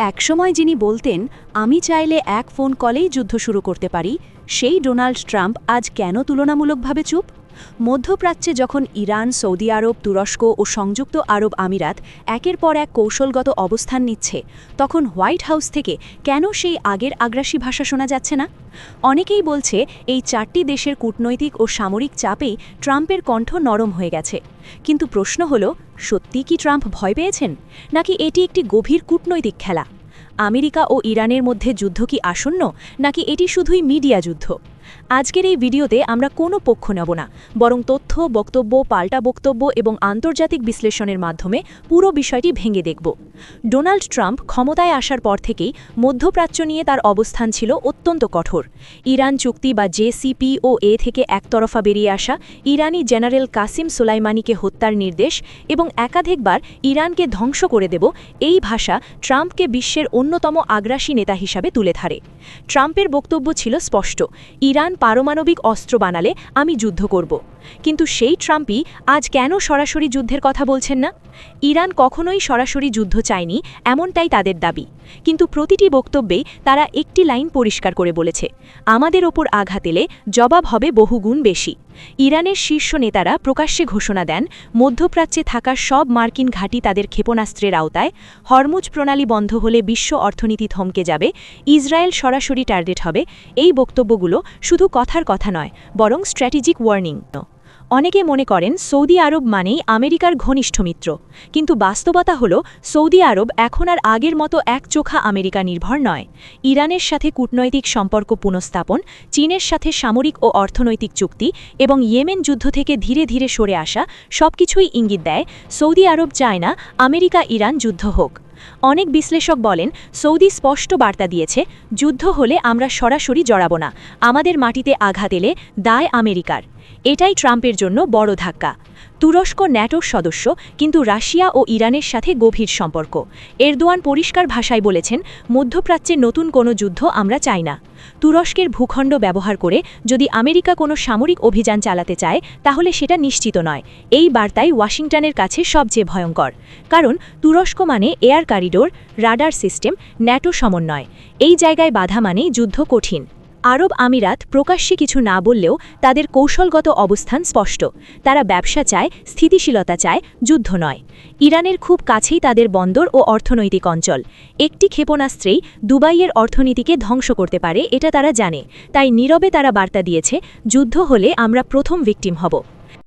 একসময় যিনি বলতেন আমি চাইলে এক ফোন কলেই যুদ্ধ শুরু করতে পারি, সেই ডোনাল্ড ট্রাম্প আজ কেন তুলনামূলকভাবে চুপ? মধ্যপ্রাচ্যে যখন ইরান, সৌদি আরব, তুরস্ক ও সংযুক্ত আরব আমিরাত একের পর এক কৌশলগত অবস্থান নিচ্ছে, তখন হোয়াইট হাউস থেকে কেন সেই আগের আগ্রাসী ভাষা শোনা যাচ্ছে না? অনেকেই বলছে এই চারটি দেশের কূটনৈতিক ও সামরিক চাপেই ট্রাম্পের কণ্ঠ নরম হয়ে গেছে। কিন্তু প্রশ্ন হল, সত্যিই কি ট্রাম্প ভয় পেয়েছেন, নাকি এটি একটি গভীর কূটনৈতিক খেলা? আমেরিকা ও ইরানের মধ্যে যুদ্ধ কি আসন্ন, নাকি এটি শুধুই মিডিয়া যুদ্ধ? আজকের এই ভিডিওতে আমরা কোনো পক্ষ নেব না, বরং তথ্য, বক্তব্য, পাল্টা বক্তব্য এবং আন্তর্জাতিক বিশ্লেষণের মাধ্যমে পুরো বিষয়টি ভেঙে দেখব। ডোনাল্ড ট্রাম্প ক্ষমতায় আসার পর থেকেই মধ্যপ্রাচ্য নিয়ে তার অবস্থান ছিল অত্যন্ত কঠোর। ইরান চুক্তি বা JCPOA থেকে একতরফা বেরিয়ে আসা, ইরানি জেনারেল কাসিম সোলাইমানিকে হত্যার নির্দেশ এবং একাধিকবার ইরানকে ধ্বংস করে দেব, এই ভাষা ট্রাম্পকে বিশ্বের অন্যতম আগ্রাসী নেতা হিসাবে তুলে ধরে। ট্রাম্পের বক্তব্য ছিল স্পষ্ট, ইরান পারমাণবিক অস্ত্র বানালে আমি যুদ্ধ করব। কিন্তু সেই ট্রাম্পই আজ কেন সরাসরি যুদ্ধের কথা বলছেন না? ইরান কখনোই সরাসরি যুদ্ধ চায়নি, এমনটাই তাদের দাবি। কিন্তু প্রতিটি বক্তব্যেই তারা একটি লাইন পরিষ্কার করে বলেছে, আমাদের ওপর আঘাত এলে জবাব হবে বহুগুণ বেশি। ইরানের শীর্ষ নেতারা প্রকাশ্যে ঘোষণা দেন, মধ্যপ্রাচ্যে থাকা সব মার্কিন ঘাঁটি তাদের ক্ষেপণাস্ত্রের আওতায়, হরমুজ প্রণালী বন্ধ হলে বিশ্ব অর্থনীতি থমকে যাবে, ইসরায়েল সরাসরি টার্গেট হবে। এই বক্তব্যগুলো শুধু কথার কথা নয়, বরং স্ট্র্যাটেজিক ওয়ার্নিং। অনেকে মনে করেন সৌদি আরব মানেই আমেরিকার ঘনিষ্ঠ মিত্র, কিন্তু বাস্তবতা হল সৌদি আরব এখন আর আগের মতো একচোখা আমেরিকা নির্ভর নয়। ইরানের সাথে কূটনৈতিক সম্পর্ক পুনঃস্থাপন, চীনের সাথে সামরিক ও অর্থনৈতিক চুক্তি এবং ইয়েমেন যুদ্ধ থেকে ধীরে ধীরে সরে আসা সবকিছুই ইঙ্গিত দেয় সৌদি আরব চায় না আমেরিকা ইরান যুদ্ধ হোক। অনেক বিশ্লেষক বলেন, সৌদি স্পষ্ট বার্তা দিয়েছে, যুদ্ধ হলে আমরা সরাসরি জড়াব না, আমাদের মাটিতে আঘাত এলে দায় আমেরিকার। এটাই ট্রাম্পের জন্য বড় ধাক্কা। তুরস্ক ন্যাটোর সদস্য, কিন্তু রাশিয়া ও ইরানের সাথে গভীর সম্পর্ক। এরদোয়ান পরিষ্কার ভাষায় বলেছেন, মধ্যপ্রাচ্যে নতুন কোনো যুদ্ধ আমরা চাই না। তুরস্কের ভূখণ্ড ব্যবহার করে যদি আমেরিকা কোনো সামরিক অভিযান চালাতে চায়, তাহলে সেটা নিশ্চিত নয়। এই বার্তাই ওয়াশিংটনের কাছে সবচেয়ে ভয়ঙ্কর, কারণ তুরস্ক মানে air corridor, radar system, NATO সমন্বয়। এই জায়গায় বাধা মানেই যুদ্ধ কঠিন। আরব আমিরাত প্রকাশ্যে কিছু না বললেও তাদের কৌশলগত অবস্থান স্পষ্ট। তারা ব্যবসা চায়, স্থিতিশীলতা চায়, যুদ্ধ নয়। ইরানের খুব কাছেই তাদের বন্দর ও অর্থনৈতিক অঞ্চল। একটি ক্ষেপণাস্ত্রেই দুবাইয়ের অর্থনীতিকে ধ্বংস করতে পারে, এটা তারা জানে। তাই নীরবে তারা বার্তা দিয়েছে, যুদ্ধ হলে আমরা প্রথম ভিকটিম হব।